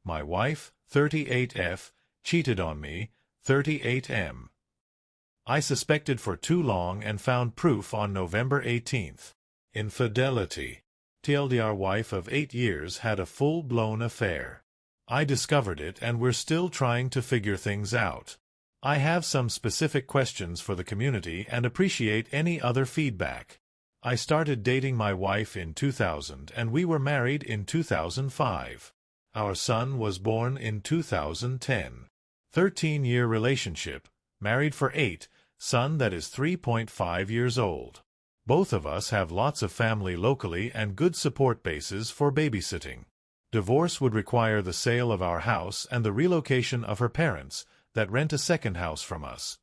My wife, 38F, cheated on me, 38M. I suspected for too long and found proof on November 18th. Infidelity. TLDR wife of 8 years had a full-blown affair. I discovered it and we're still trying to figure things out. I have some specific questions for the community and appreciate any other feedback. I started dating my wife in 2000 and we were married in 2005. Our son was born in 2010. 13-year relationship, married for 8, son that is 3.5 years old. Both of us have lots of family locally and good support bases for babysitting. Divorce would require the sale of our house and the relocation of her parents, that rent a second house from us.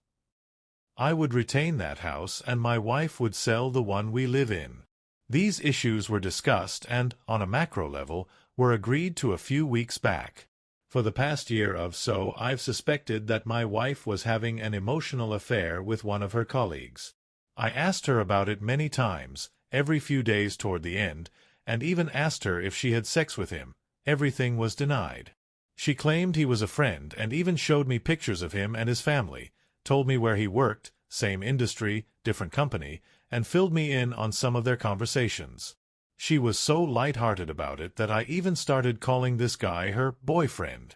I would retain that house and my wife would sell the one we live in. These issues were discussed and, on a macro level, were agreed to a few weeks back. For the past year or so I've suspected that my wife was having an emotional affair with one of her colleagues. I asked her about it many times, every few days toward the end, and even asked her if she had sex with him. Everything was denied. She claimed he was a friend and even showed me pictures of him and his family, told me where he worked, same industry, different company, and filled me in on some of their conversations. She was so light-hearted about it that I even started calling this guy her boyfriend.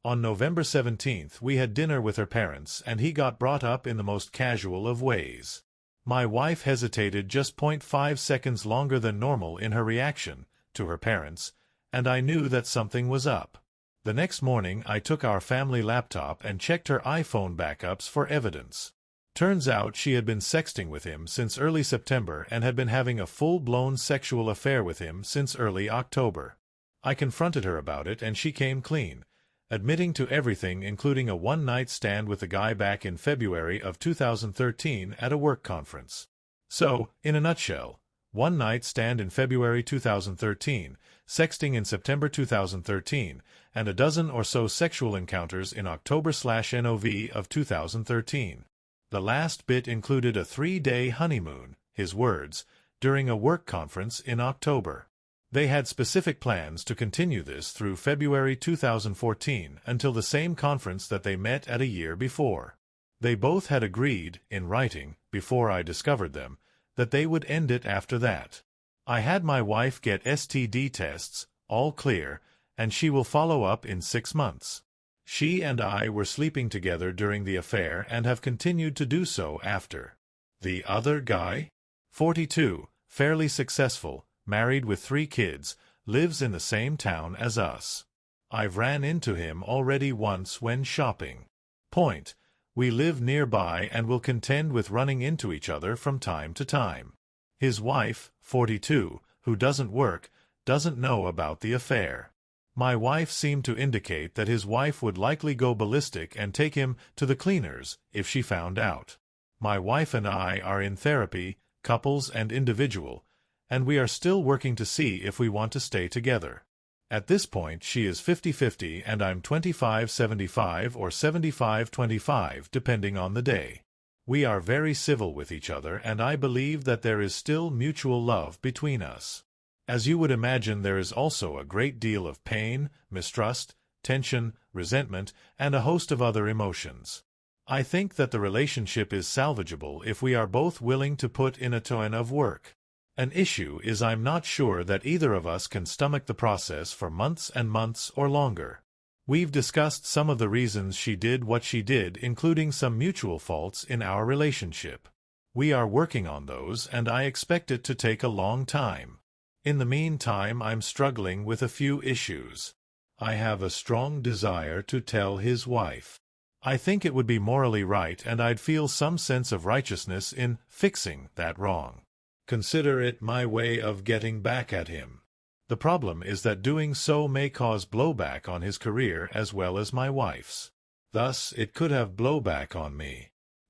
On November 17th we had dinner with her parents and he got brought up in the most casual of ways. My wife hesitated just 0.5 seconds longer than normal in her reaction to her parents, and I knew that something was up. The next morning I took our family laptop and checked her iPhone backups for evidence. Turns out she had been sexting with him since early September and had been having a full-blown sexual affair with him since early October. I confronted her about it and she came clean, admitting to everything including a one-night stand with the guy back in February of 2013 at a work conference. So, in a nutshell, one-night stand in February 2013, sexting in September 2013, and a dozen or so sexual encounters in October/Nov of 2013. The last bit included a 3-day honeymoon, his words, during a work conference in October. They had specific plans to continue this through February 2014 until the same conference that they met at a year before. They both had agreed, in writing, before I discovered them, that they would end it after that. I had my wife get STD tests, all clear, and she will follow up in 6 months. She and I were sleeping together during the affair and have continued to do so after. The other guy? 42, fairly successful, married with 3 kids, lives in the same town as us. I've ran into him already once when shopping. Point. We live nearby and will contend with running into each other from time to time. His wife, 42, who doesn't work, doesn't know about the affair. My wife seemed to indicate that his wife would likely go ballistic and take him to the cleaners if she found out. My wife and I are in therapy, couples and individual, and we are still working to see if we want to stay together. At this point she is 50-50 and I'm 25-75 or 75-25 depending on the day. We are very civil with each other and I believe that there is still mutual love between us. As you would imagine, there is also a great deal of pain, mistrust, tension, resentment, and a host of other emotions. I think that the relationship is salvageable if we are both willing to put in a ton of work. An issue is I'm not sure that either of us can stomach the process for months and months or longer. We've discussed some of the reasons she did what she did, including some mutual faults in our relationship. We are working on those, and I expect it to take a long time. In the meantime, I'm struggling with a few issues. I have a strong desire to tell his wife. I think it would be morally right and I'd feel some sense of righteousness in fixing that wrong. Consider it my way of getting back at him. The problem is that doing so may cause blowback on his career as well as my wife's. Thus, it could have blowback on me.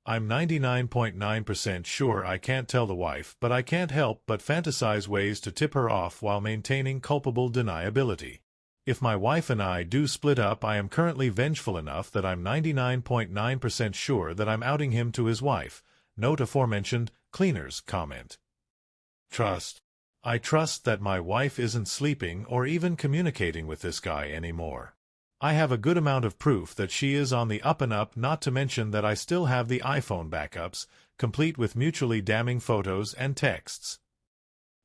I'm 99.9% sure I can't tell the wife, but I can't help but fantasize ways to tip her off while maintaining culpable deniability. If my wife and I do split up, I am currently vengeful enough that I'm 99.9% sure that I'm outing him to his wife. Note aforementioned cleaners comment. Trust. I trust that my wife isn't sleeping or even communicating with this guy anymore. I have a good amount of proof that she is on the up and up, not to mention that I still have the iPhone backups, complete with mutually damning photos and texts.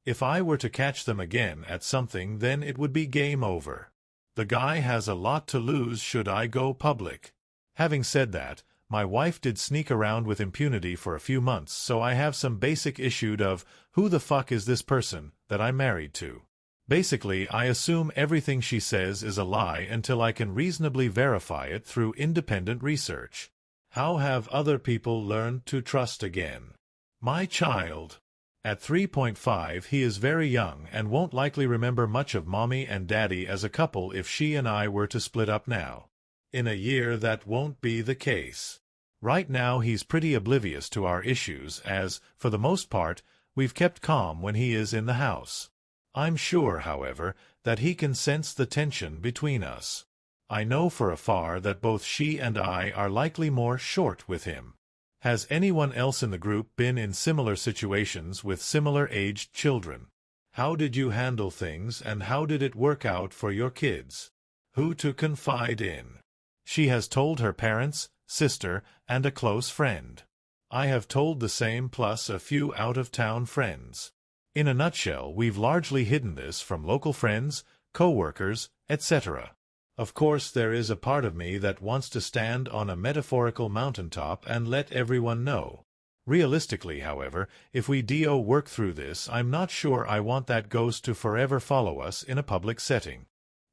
If I were to catch them again at something, then it would be game over. The guy has a lot to lose should I go public. Having said that, my wife did sneak around with impunity for a few months, so I have some basic issue of, who the fuck is this person that I'm married to? Basically, I assume everything she says is a lie until I can reasonably verify it through independent research. How have other people learned to trust again? My child. At 3.5, he is very young and won't likely remember much of mommy and daddy as a couple if she and I were to split up now. In a year, that won't be the case. Right now, he's pretty oblivious to our issues as, for the most part, we've kept calm when he is in the house. I'm sure, however, that he can sense the tension between us. I know for a fact that both she and I are likely more short with him. Has anyone else in the group been in similar situations with similar-aged children? How did you handle things and how did it work out for your kids? Who to confide in? She has told her parents, sister, and a close friend. I have told the same plus a few out-of-town friends. In a nutshell, we've largely hidden this from local friends, co-workers, etc. Of course, there is a part of me that wants to stand on a metaphorical mountaintop and let everyone know. Realistically, however, if we do work through this, I'm not sure I want that ghost to forever follow us in a public setting.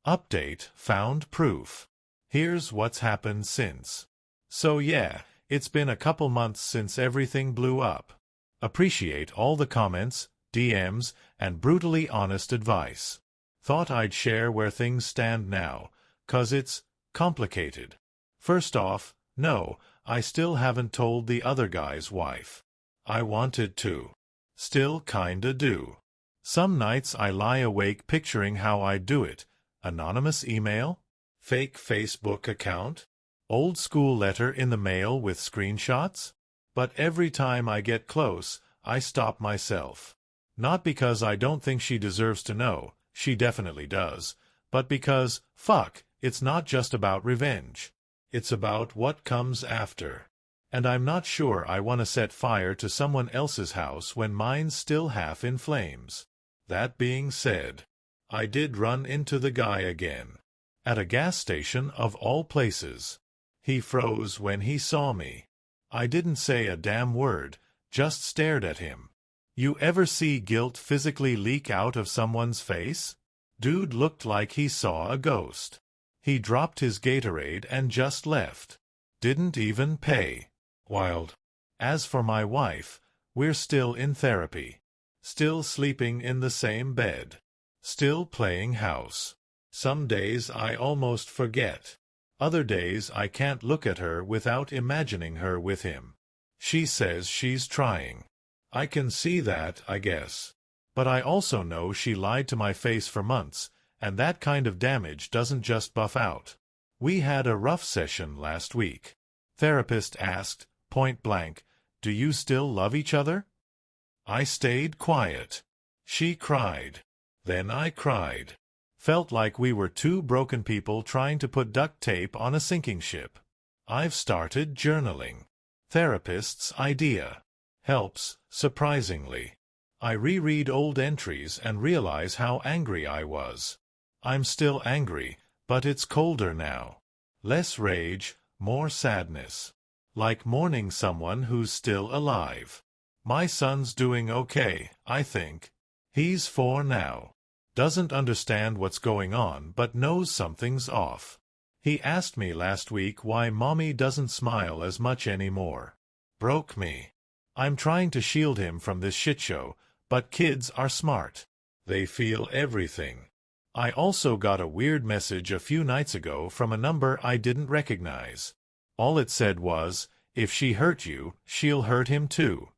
Update: found proof. Here's what's happened since. So yeah, it's been a couple months since everything blew up. Appreciate all the comments, DMs, and brutally honest advice. Thought I'd share where things stand now, 'cause it's complicated. First off, no, I still haven't told the other guy's wife. I wanted to. Still kinda do. Some nights I lie awake picturing how I'd do it. Anonymous email? Fake Facebook account? Old school letter in the mail with screenshots? But every time I get close, I stop myself. Not because I don't think she deserves to know, she definitely does, but because, fuck, it's not just about revenge. It's about what comes after. And I'm not sure I want to set fire to someone else's house when mine's still half in flames. That being said, I did run into the guy again. At a gas station of all places. He froze when he saw me. I didn't say a damn word, just stared at him. You ever see guilt physically leak out of someone's face? Dude looked like he saw a ghost. He dropped his Gatorade and just left. Didn't even pay. Wild. As for my wife, we're still in therapy. Still sleeping in the same bed. Still playing house. Some days I almost forget. Other days I can't look at her without imagining her with him. She says she's trying. I can see that, I guess. But I also know she lied to my face for months, and that kind of damage doesn't just buff out. We had a rough session last week. Therapist asked, point blank, "Do you still love each other?" I stayed quiet. She cried. Then I cried. Felt like we were two broken people trying to put duct tape on a sinking ship. I've started journaling. Therapist's idea. Helps, surprisingly. I reread old entries and realize how angry I was. I'm still angry, but it's colder now. Less rage, more sadness. Like mourning someone who's still alive. My son's doing okay, I think. He's 4 now. Doesn't understand what's going on but knows something's off. He asked me last week why mommy doesn't smile as much anymore. Broke me. I'm trying to shield him from this shitshow, but kids are smart. They feel everything. I also got a weird message a few nights ago from a number I didn't recognize. All it said was, "If she hurt you, she'll hurt him too."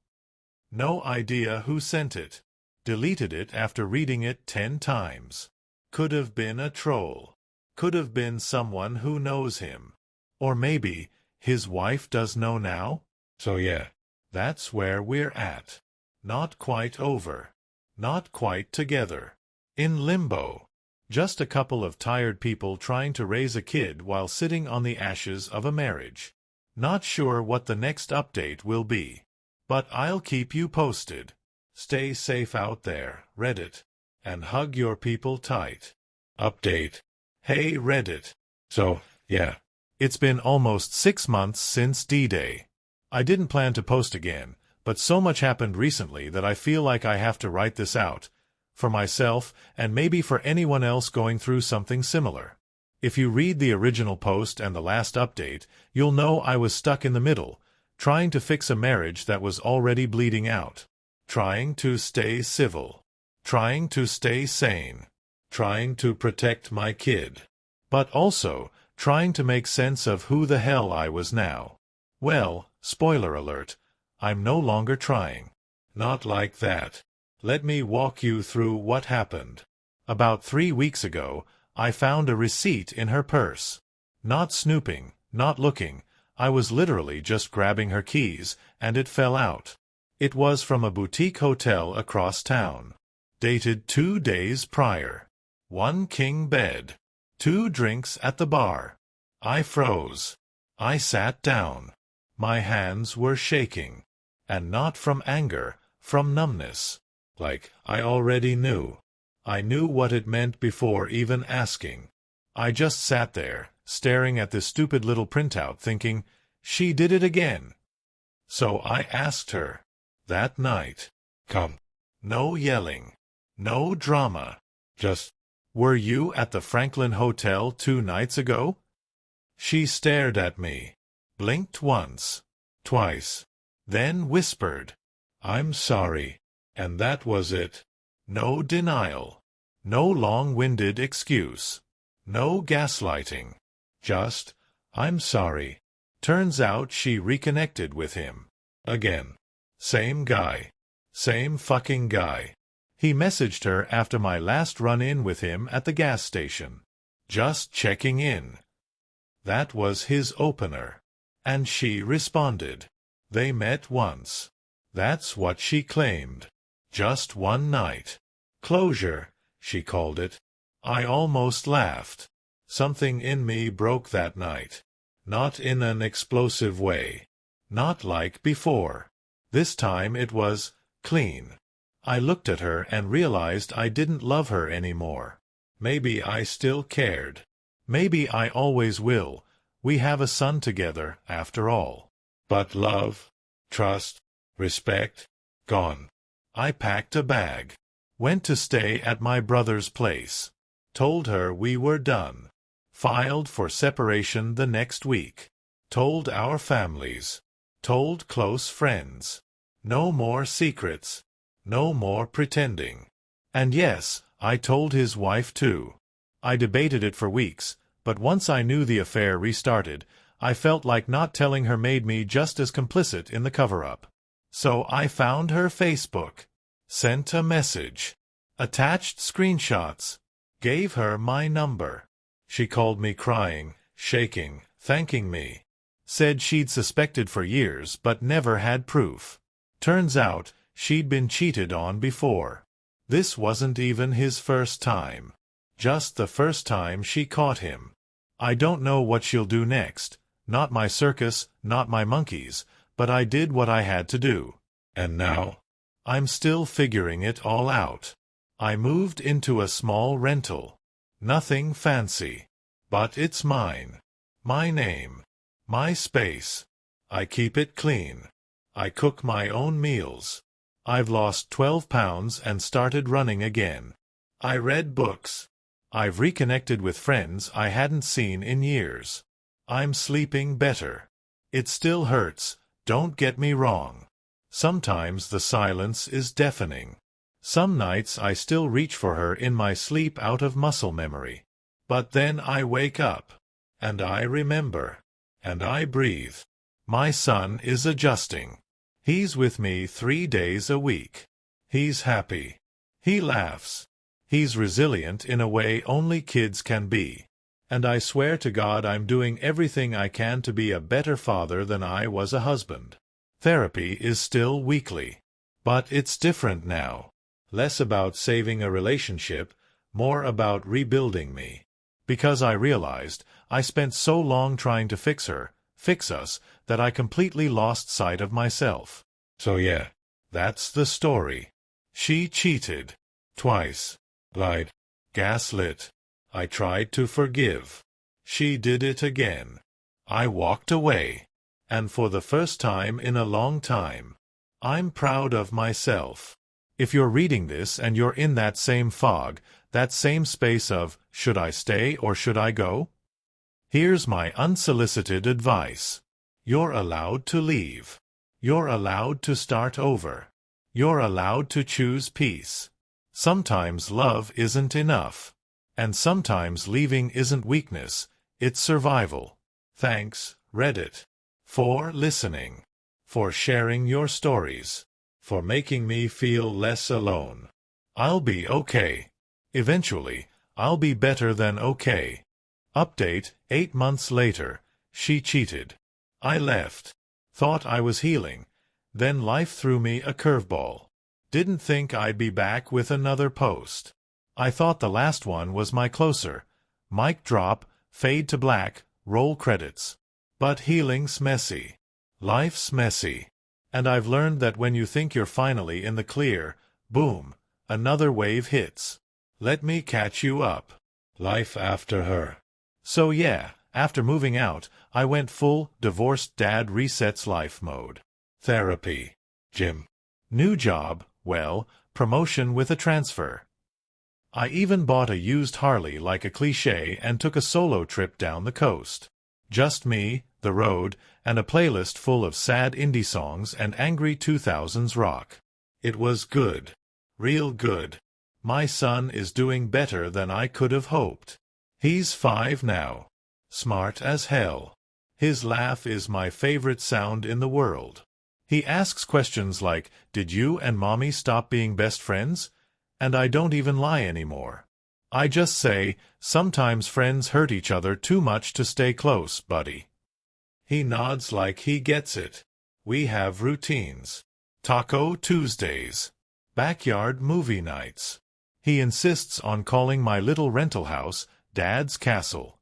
No idea who sent it. Deleted it after reading it 10 times. Could have been a troll. Could have been someone who knows him. Or maybe, his wife does know now? So yeah, that's where we're at. Not quite over. Not quite together. In limbo. Just a couple of tired people trying to raise a kid while sitting on the ashes of a marriage. Not sure what the next update will be. But I'll keep you posted. Stay safe out there, Reddit. And hug your people tight. Update. Hey Reddit. So, yeah. It's been almost 6 months since D-Day. I didn't plan to post again, but so much happened recently that I feel like I have to write this out. For myself, and maybe for anyone else going through something similar. If you read the original post and the last update, you'll know I was stuck in the middle, trying to fix a marriage that was already bleeding out. Trying to stay civil. Trying to stay sane. Trying to protect my kid. But also, trying to make sense of who the hell I was now. Well, spoiler alert, I'm no longer trying. Not like that. Let me walk you through what happened. About 3 weeks ago, I found a receipt in her purse. Not snooping, not looking, I was literally just grabbing her keys, and it fell out. It was from a boutique hotel across town. Dated 2 days prior. 1 king bed. 2 drinks at the bar. I froze. I sat down. My hands were shaking. And not from anger, from numbness. Like, I already knew. I knew what it meant before even asking. I just sat there, staring at this stupid little printout, thinking, she did it again. So I asked her. That night. Come. No yelling. No drama. Just, were you at the Franklin Hotel 2 nights ago? She stared at me. Blinked once. Twice. Then whispered, I'm sorry. And that was it. No denial. No long-winded excuse. No gaslighting. Just, I'm sorry. Turns out she reconnected with him. Again. Same guy. Same fucking guy. He messaged her after my last run-in with him at the gas station. Just checking in. That was his opener. And she responded. They met once. That's what she claimed. Just 1 night. Closure, she called it. I almost laughed. Something in me broke that night. Not in an explosive way. Not like before. This time it was clean. I looked at her and realized I didn't love her anymore. Maybe I still cared. Maybe I always will. We have a son together, after all. But love, trust, respect, gone. I packed a bag. Went to stay at my brother's place. Told her we were done. Filed for separation the next week. Told our families. Told close friends. No more secrets. No more pretending. And yes, I told his wife too. I debated it for weeks, but once I knew the affair restarted, I felt like not telling her made me just as complicit in the cover-up. So I found her Facebook. Sent a message. Attached screenshots. Gave her my number. She called me crying, shaking, thanking me. Said she'd suspected for years but never had proof. Turns out, she'd been cheated on before. This wasn't even his first time. Just the first time she caught him. I don't know what she'll do next. Not my circus, not my monkeys, but I did what I had to do. And now? I'm still figuring it all out. I moved into a small rental. Nothing fancy. But it's mine. My name. My space. I keep it clean. I cook my own meals. I've lost 12 pounds and started running again. I read books. I've reconnected with friends I hadn't seen in years. I'm sleeping better. It still hurts, don't get me wrong. Sometimes the silence is deafening. Some nights I still reach for her in my sleep out of muscle memory. But then I wake up. And I remember. And I breathe. My son is adjusting. He's with me 3 days a week. He's happy. He laughs. He's resilient in a way only kids can be. And I swear to God I'm doing everything I can to be a better father than I was a husband. Therapy is still weekly. But it's different now. Less about saving a relationship, more about rebuilding me. Because I realized I spent so long trying to fix her, fix us, that I completely lost sight of myself. So yeah, that's the story. She cheated. Twice. Lied. Gaslit. I tried to forgive. She did it again. I walked away. And for the first time in a long time, I'm proud of myself. If you're reading this and you're in that same fog, that same space of, should I stay or should I go? Here's my unsolicited advice. You're allowed to leave. You're allowed to start over. You're allowed to choose peace. Sometimes love isn't enough. And sometimes leaving isn't weakness, it's survival. Thanks, Reddit, for listening, for sharing your stories, for making me feel less alone. I'll be okay. Eventually, I'll be better than okay. Update, 8 months later, she cheated. I left. Thought I was healing. Then life threw me a curveball. Didn't think I'd be back with another post. I thought the last one was my closer. Mic drop, fade to black, roll credits. But healing's messy. Life's messy. And I've learned that when you think you're finally in the clear, boom, another wave hits. Let me catch you up. Life after her. So yeah, after moving out, I went full divorced dad resets life mode. Therapy. Gym. New job, well, promotion with a transfer. I even bought a used Harley like a cliché and took a solo trip down the coast. Just me, the road, and a playlist full of sad indie songs and angry 2000s rock. It was good. Real good. My son is doing better than I could have hoped. He's 5 now. Smart as hell. His laugh is my favorite sound in the world. He asks questions like, "Did you and mommy stop being best friends?" And I don't even lie anymore. I just say, "Sometimes friends hurt each other too much to stay close, buddy." He nods like he gets it. We have routines. Taco Tuesdays. Backyard movie nights. He insists on calling my little rental house Dad's castle.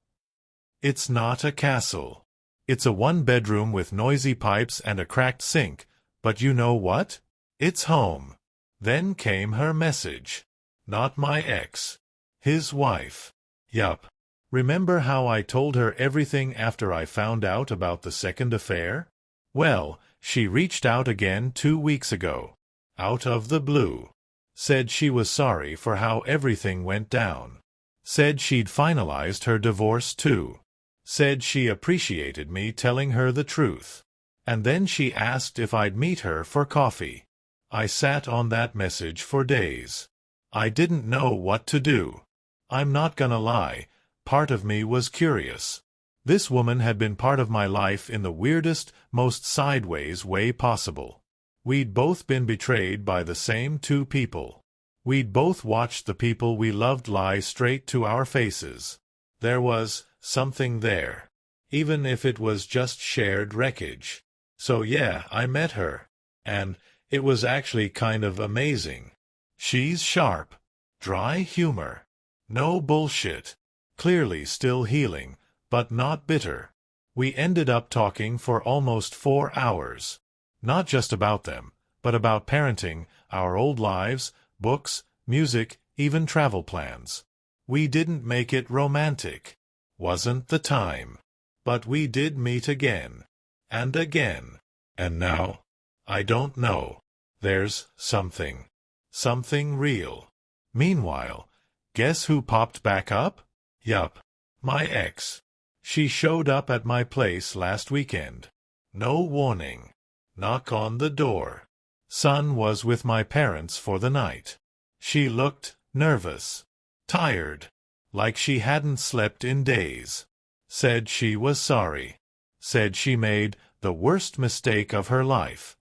It's not a castle. It's a 1-bedroom with noisy pipes and a cracked sink, but you know what? It's home. Then came her message. Not my ex. His wife. Yup. Remember how I told her everything after I found out about the second affair? Well, she reached out again 2 weeks ago. Out of the blue. Said she was sorry for how everything went down. Said she'd finalized her divorce too. Said she appreciated me telling her the truth. And then she asked if I'd meet her for coffee. I sat on that message for days. I didn't know what to do. I'm not gonna lie, part of me was curious. This woman had been part of my life in the weirdest, most sideways way possible. We'd both been betrayed by the same 2 people. We'd both watched the people we loved lie straight to our faces. There was something there, even if it was just shared wreckage. So yeah, I met her. And it was actually kind of amazing. She's sharp. Dry humor. No bullshit. Clearly still healing, but not bitter. We ended up talking for almost 4 hours. Not just about them, but about parenting, our old lives, books, music, even travel plans. We didn't make it romantic. Wasn't the time. But we did meet again. And again. And now? I don't know. There's something. Something real. Meanwhile, guess who popped back up? Yup. My ex. She showed up at my place last weekend. No warning. Knock on the door. Son was with my parents for the night. She looked nervous. Tired. Like she hadn't slept in days. Said she was sorry. Said she made the worst mistake of her life.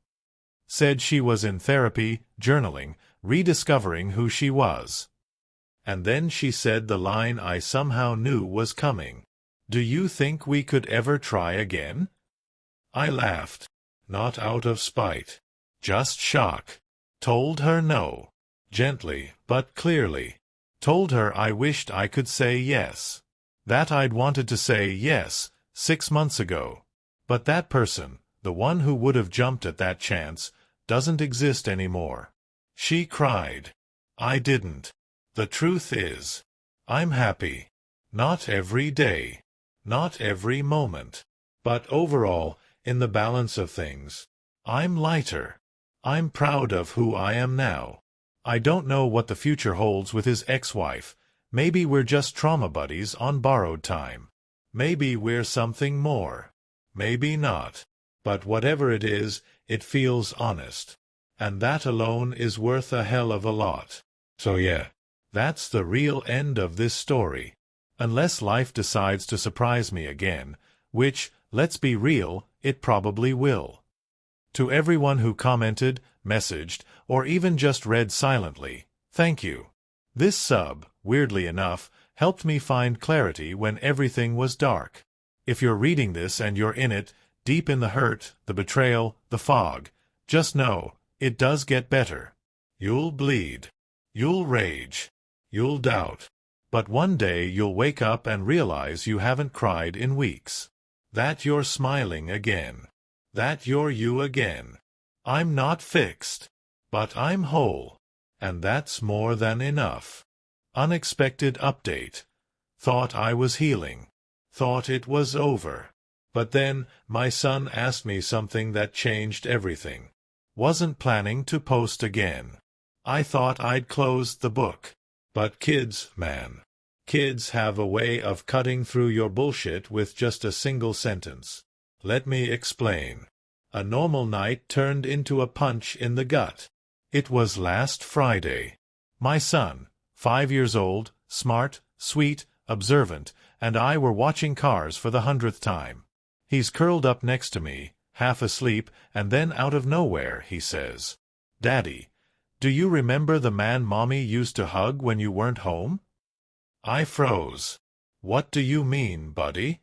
Said she was in therapy, journaling, rediscovering who she was. And then she said the line I somehow knew was coming. "Do you think we could ever try again?" I laughed. Not out of spite. Just shock. Told her no. Gently, but clearly. Told her I wished I could say yes. That I'd wanted to say yes 6 months ago. But that person, the one who would have jumped at that chance, doesn't exist anymore. She cried. I didn't. The truth is, I'm happy. Not every day. Not every moment. But overall, in the balance of things, I'm lighter. I'm proud of who I am now. I don't know what the future holds with his ex-wife. Maybe we're just trauma buddies on borrowed time. Maybe we're something more. Maybe not. But whatever it is, it feels honest. And that alone is worth a hell of a lot. So yeah, that's the real end of this story. Unless life decides to surprise me again, which, let's be real, it probably will. To everyone who commented, messaged, or even just read silently, thank you. This sub, weirdly enough, helped me find clarity when everything was dark. If you're reading this and you're in it, deep in the hurt, the betrayal, the fog, just know, it does get better. You'll bleed. You'll rage. You'll doubt. But one day you'll wake up and realize you haven't cried in weeks. That you're smiling again. That you're you again. I'm not fixed. But I'm whole. And that's more than enough. Unexpected update. Thought I was healing. Thought it was over. But then, my son asked me something that changed everything. Wasn't planning to post again. I thought I'd closed the book. But kids, man. Kids have a way of cutting through your bullshit with just a single sentence. Let me explain. A normal night turned into a punch in the gut. It was last Friday. My son, 5 years old, smart, sweet, observant, and I were watching Cars for the 100th time. He's curled up next to me, half asleep, and then out of nowhere he says, "Daddy, do you remember the man Mommy used to hug when you weren't home?" I froze. What do you mean, buddy?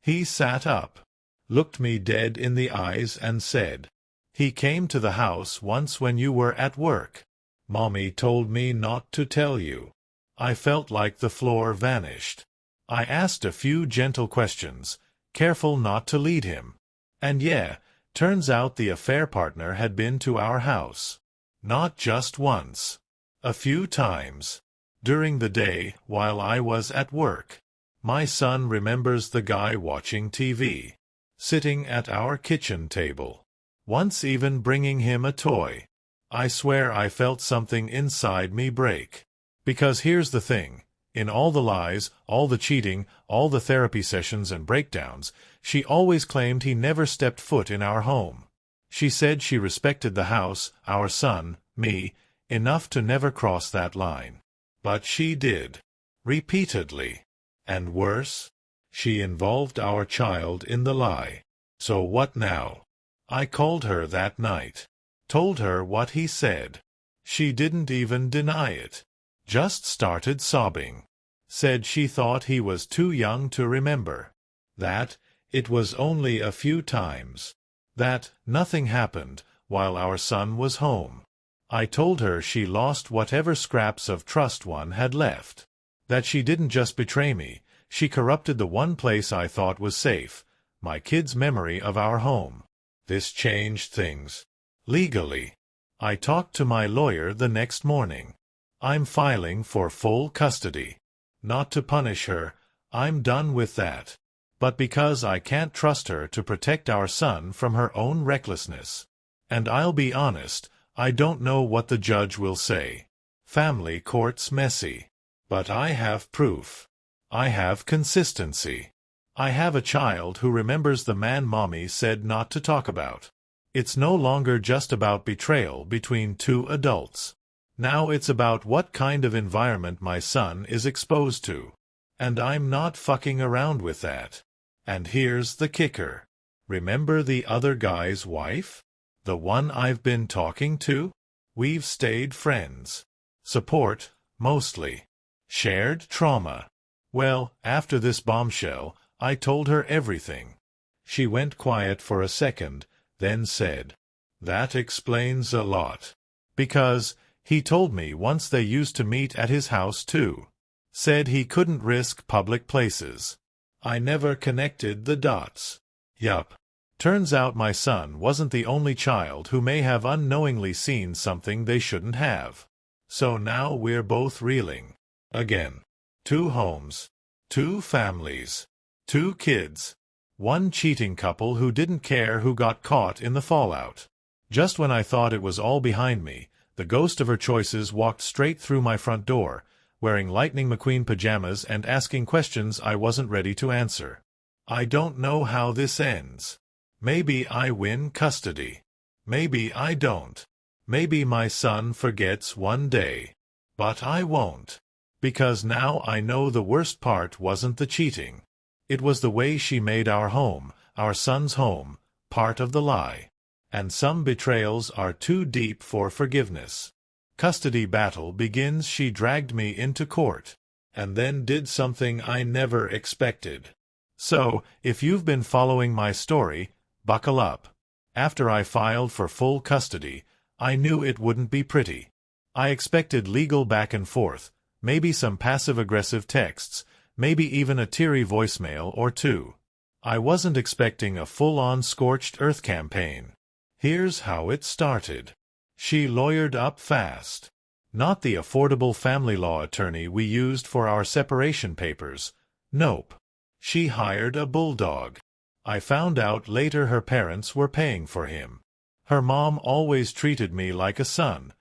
He sat up, looked me dead in the eyes and said, "He came to the house once when you were at work. Mommy told me not to tell you." I felt like the floor vanished. I asked a few gentle questions, careful not to lead him. And yeah, turns out the affair partner had been to our house. Not just once. A few times. During the day, while I was at work. My son remembers the guy watching TV. Sitting at our kitchen table. Once even bringing him a toy. I swear I felt something inside me break. Because here's the thing. In all the lies, all the cheating, all the therapy sessions and breakdowns, she always claimed he never stepped foot in our home. She said she respected the house, our son, me, enough to never cross that line. But she did. Repeatedly. And worse, she involved our child in the lie. So what now? I called her that night. Told her what he said. She didn't even deny it. Just started sobbing. Said she thought he was too young to remember. That it was only a few times. That nothing happened while our son was home. I told her she lost whatever scraps of trust one had left. That she didn't just betray me, she corrupted the one place I thought was safe, my kid's memory of our home. This changed things. Legally. I talked to my lawyer the next morning. I'm filing for full custody. Not to punish her, I'm done with that. But because I can't trust her to protect our son from her own recklessness. And I'll be honest, I don't know what the judge will say. Family court's messy. But I have proof. I have consistency. I have a child who remembers the man Mommy said not to talk about. It's no longer just about betrayal between two adults. Now it's about what kind of environment my son is exposed to. And I'm not fucking around with that. And here's the kicker. Remember the other guy's wife? The one I've been talking to? We've stayed friends. Support, mostly. Shared trauma. Well, after this bombshell, I told her everything. She went quiet for a second, then said, "That explains a lot. Because, He told me once they used to meet at his house too. Said he couldn't risk public places. I never connected the dots. Yup. Turns out my son wasn't the only child who may have unknowingly seen something they shouldn't have. So now we're both reeling. Again. 2 homes. 2 families. 2 kids. 1 cheating couple who didn't care who got caught in the fallout. Just when I thought it was all behind me, the ghost of her choices walked straight through my front door, wearing Lightning McQueen pajamas and asking questions I wasn't ready to answer. I don't know how this ends. Maybe I win custody. Maybe I don't. Maybe my son forgets one day. But I won't. Because now I know the worst part wasn't the cheating. It was the way she made our home, our son's home, part of the lie. And some betrayals are too deep for forgiveness. Custody battle begins. She dragged me into court. And then did something I never expected. So, if you've been following my story, buckle up. After I filed for full custody, I knew it wouldn't be pretty. I expected legal back and forth, maybe some passive-aggressive texts, maybe even a teary voicemail or 2. I wasn't expecting a full-on scorched earth campaign. Here's how it started. She lawyered up fast. Not the affordable family law attorney we used for our separation papers. Nope. She hired a bulldog. I found out later her parents were paying for him. Her mom always treated me like a son.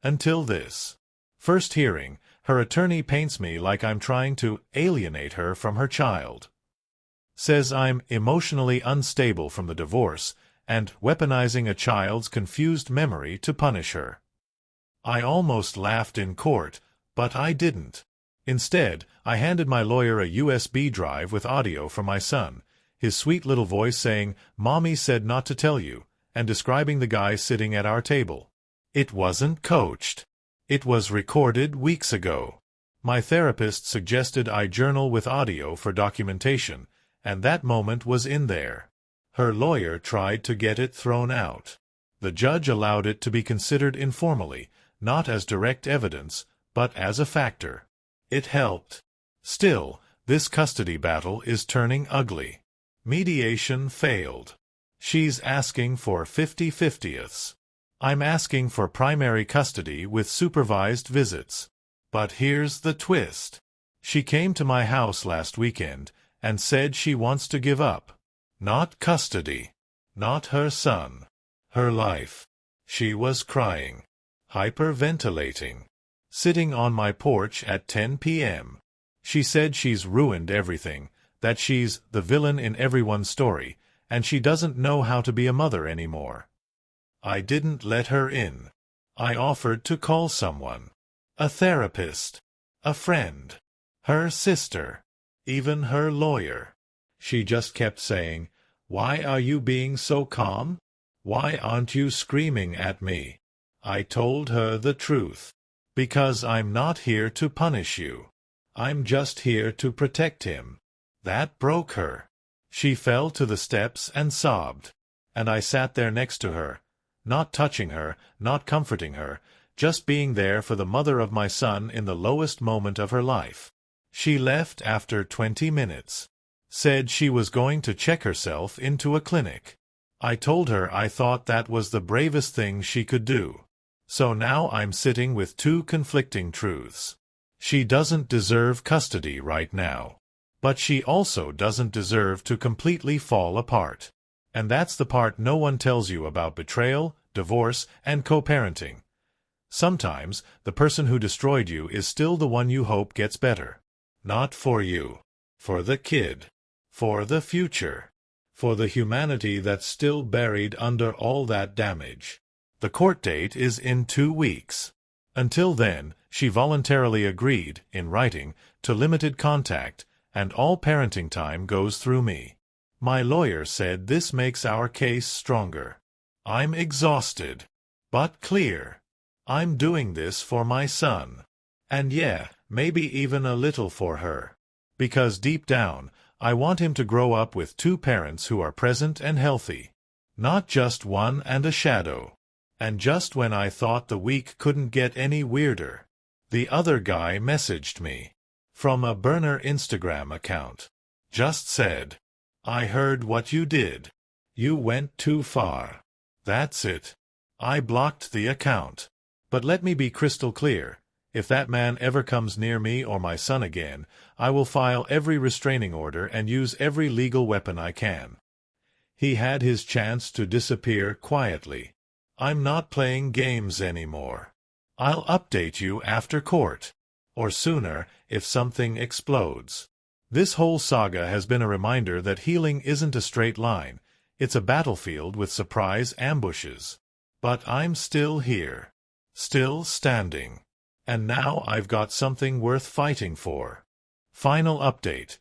Until this. First hearing, her attorney paints me like I'm trying to alienate her from her child. Says I'm emotionally unstable from the divorce and weaponizing a child's confused memory to punish her. I almost laughed in court, but I didn't. Instead, I handed my lawyer a USB drive with audio from my son, his sweet little voice saying, "Mommy said not to tell you," and describing the guy sitting at our table. It wasn't coached. It was recorded weeks ago. My therapist suggested I journal with audio for documentation, and that moment was in there. Her lawyer tried to get it thrown out. The judge allowed it to be considered informally, not as direct evidence, but as a factor. It helped. Still, this custody battle is turning ugly. Mediation failed. She's asking for 50/50ths. I'm asking for primary custody with supervised visits. But here's the twist. She came to my house last weekend and said she wants to give up. Not custody. Not her son. Her life. She was crying. Hyperventilating. Sitting on my porch at 10 p.m. She said she's ruined everything, that she's the villain in everyone's story, and she doesn't know how to be a mother anymore. I didn't let her in. I offered to call someone. A therapist. A friend. Her sister. Even her lawyer. She just kept saying, "Why are you being so calm? Why aren't you screaming at me?" I told her the truth. Because I'm not here to punish you. I'm just here to protect him. That broke her. She fell to the steps and sobbed. And I sat there next to her, not touching her, not comforting her, just being there for the mother of my son in the lowest moment of her life. She left after 20 minutes. Said she was going to check herself into a clinic. I told her I thought that was the bravest thing she could do. So now I'm sitting with 2 conflicting truths. She doesn't deserve custody right now. But she also doesn't deserve to completely fall apart. And that's the part no one tells you about betrayal, divorce, and co-parenting. Sometimes, the person who destroyed you is still the one you hope gets better. Not for you. For the kid. For the future. For the humanity that's still buried under all that damage. The court date is in 2 weeks. Until then, she voluntarily agreed, in writing, to limited contact, and all parenting time goes through me. My lawyer said this makes our case stronger. I'm exhausted. But clear. I'm doing this for my son. And yeah, maybe even a little for her. Because deep down, I want him to grow up with 2 parents who are present and healthy. Not just one and a shadow. And just when I thought the week couldn't get any weirder, the other guy messaged me. From a burner Instagram account. Just said, "I heard what you did. You went too far." That's it. I blocked the account. But let me be crystal clear. If that man ever comes near me or my son again, I will file every restraining order and use every legal weapon I can. He had his chance to disappear quietly. I'm not playing games anymore. I'll update you after court. Or sooner, if something explodes. This whole saga has been a reminder that healing isn't a straight line. It's a battlefield with surprise ambushes. But I'm still here. Still standing. And now I've got something worth fighting for. Final update.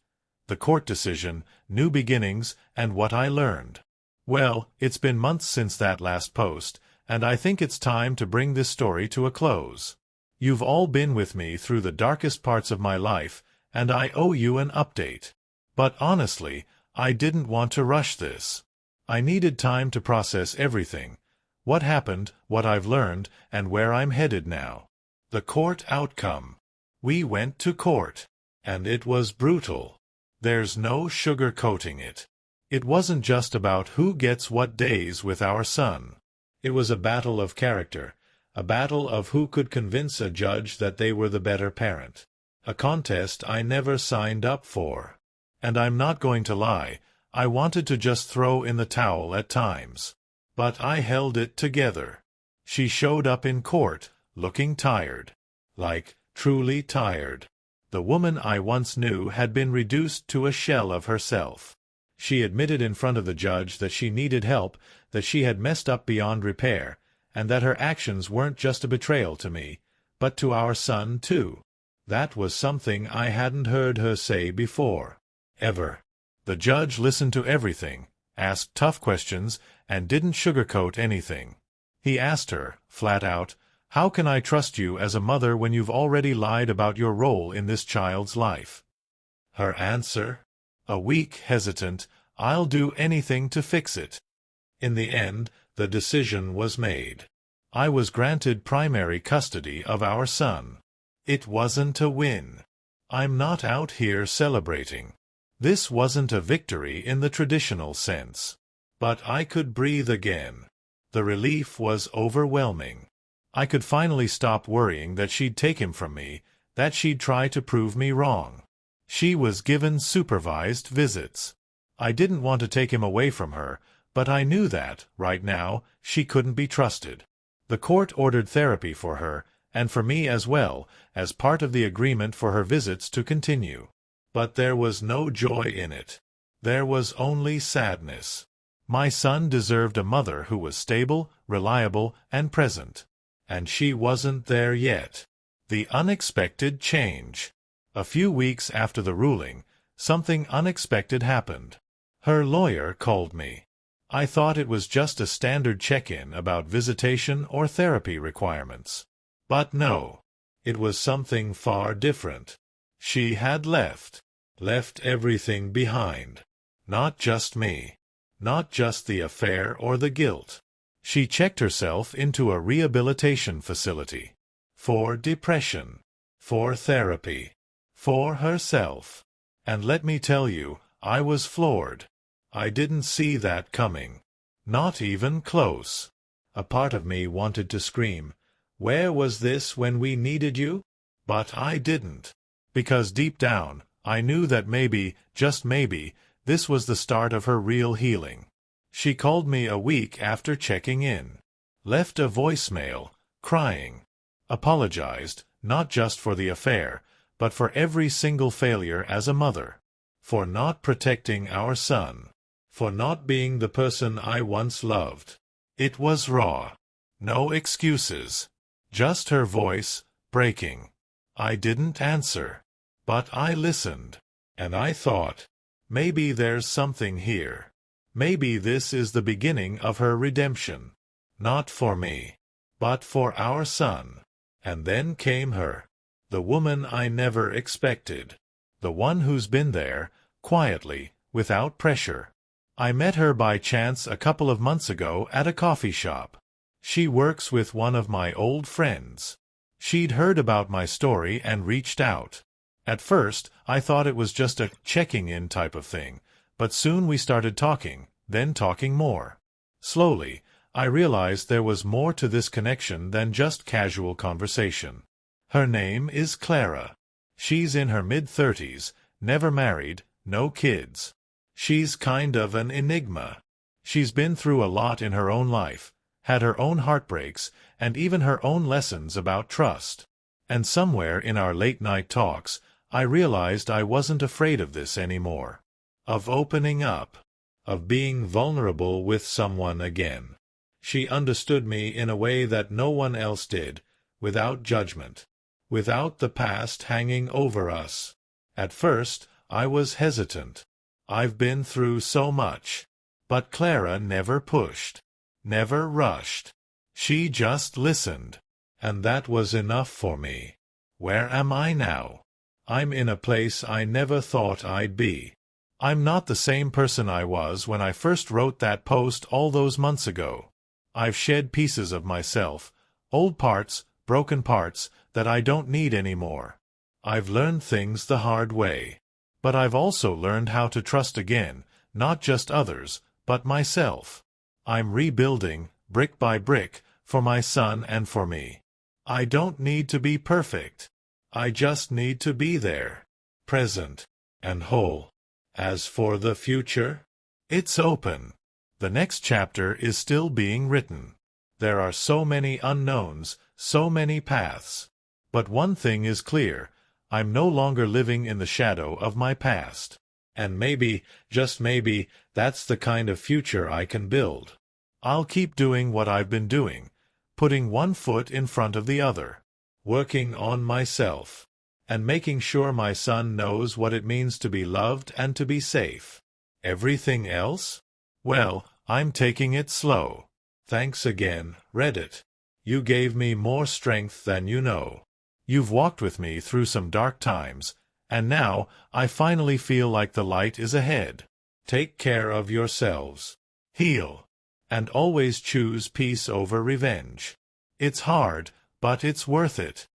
The court decision, new beginnings, and what I learned. Well, it's been months since that last post, and I think it's time to bring this story to a close. You've all been with me through the darkest parts of my life, and I owe you an update. But honestly, I didn't want to rush this. I needed time to process everything. What happened, what I've learned, and where I'm headed now. The court outcome. We went to court. And it was brutal. There's no sugarcoating it. It wasn't just about who gets what days with our son. It was a battle of character, a battle of who could convince a judge that they were the better parent. A contest I never signed up for. And I'm not going to lie, I wanted to just throw in the towel at times. But I held it together. She showed up in court, looking tired. Like, truly tired. The woman I once knew had been reduced to a shell of herself. She admitted in front of the judge that she needed help, that she had messed up beyond repair, and that her actions weren't just a betrayal to me, but to our son too. That was something I hadn't heard her say before. Ever. The judge listened to everything, asked tough questions, and didn't sugarcoat anything. He asked her, flat out, "How can I trust you as a mother when you've already lied about your role in this child's life?" Her answer? A weak, hesitant, "I'll do anything to fix it." In the end, the decision was made. I was granted primary custody of our son. It wasn't a win. I'm not out here celebrating. This wasn't a victory in the traditional sense. But I could breathe again. The relief was overwhelming. I could finally stop worrying that she'd take him from me, that she'd try to prove me wrong. She was given supervised visits. I didn't want to take him away from her, but I knew that, right now, she couldn't be trusted. The court ordered therapy for her, and for me as well, as part of the agreement for her visits to continue. But there was no joy in it. There was only sadness. My son deserved a mother who was stable, reliable, and present. And she wasn't there yet. The unexpected change. A few weeks after the ruling, something unexpected happened. Her lawyer called me. I thought it was just a standard check-in about visitation or therapy requirements. But no. It was something far different. She had left everything behind. Not just me. Not just the affair or the guilt. She checked herself into a rehabilitation facility. For depression. For therapy. For herself. And let me tell you, I was floored. I didn't see that coming. Not even close. A part of me wanted to scream, "Where was this when we needed you?" But I didn't. Because deep down, I knew that maybe, just maybe, this was the start of her real healing. She called me a week after checking in. Left a voicemail, crying. Apologized, not just for the affair, but for every single failure as a mother. For not protecting our son. For not being the person I once loved. It was raw. No excuses. Just her voice, breaking. I didn't answer. But I listened. And I thought, maybe there's something here. Maybe this is the beginning of her redemption. Not for me, but for our son. And then came her. The woman I never expected. The one who's been there, quietly, without pressure. I met her by chance a couple of months ago at a coffee shop. She works with one of my old friends. She'd heard about my story and reached out. At first, I thought it was just a checking-in type of thing, but soon we started talking, then talking more. Slowly, I realized there was more to this connection than just casual conversation. Her name is Clara. She's in her mid-30s, never married, no kids. She's kind of an enigma. She's been through a lot in her own life, had her own heartbreaks, and even her own lessons about trust. And somewhere in our late-night talks, I realized I wasn't afraid of this anymore. Of opening up. Of being vulnerable with someone again. She understood me in a way that no one else did, without judgment. Without the past hanging over us. At first, I was hesitant. I've been through so much. But Clara never pushed. Never rushed. She just listened. And that was enough for me. Where am I now? I'm in a place I never thought I'd be. I'm not the same person I was when I first wrote that post all those months ago. I've shed pieces of myself, old parts, broken parts, that I don't need anymore. I've learned things the hard way. But I've also learned how to trust again, not just others, but myself. I'm rebuilding, brick by brick, for my son and for me. I don't need to be perfect. I just need to be there, present, and whole. As for the future, it's open. The next chapter is still being written. There are so many unknowns, so many paths. But one thing is clear, I'm no longer living in the shadow of my past. And maybe, just maybe, that's the kind of future I can build. I'll keep doing what I've been doing, putting one foot in front of the other, working on myself, and making sure my son knows what it means to be loved and to be safe. Everything else? Well, I'm taking it slow. Thanks again, Reddit. You gave me more strength than you know. You've walked with me through some dark times, and now I finally feel like the light is ahead. Take care of yourselves. Heal. And always choose peace over revenge. It's hard, but it's worth it.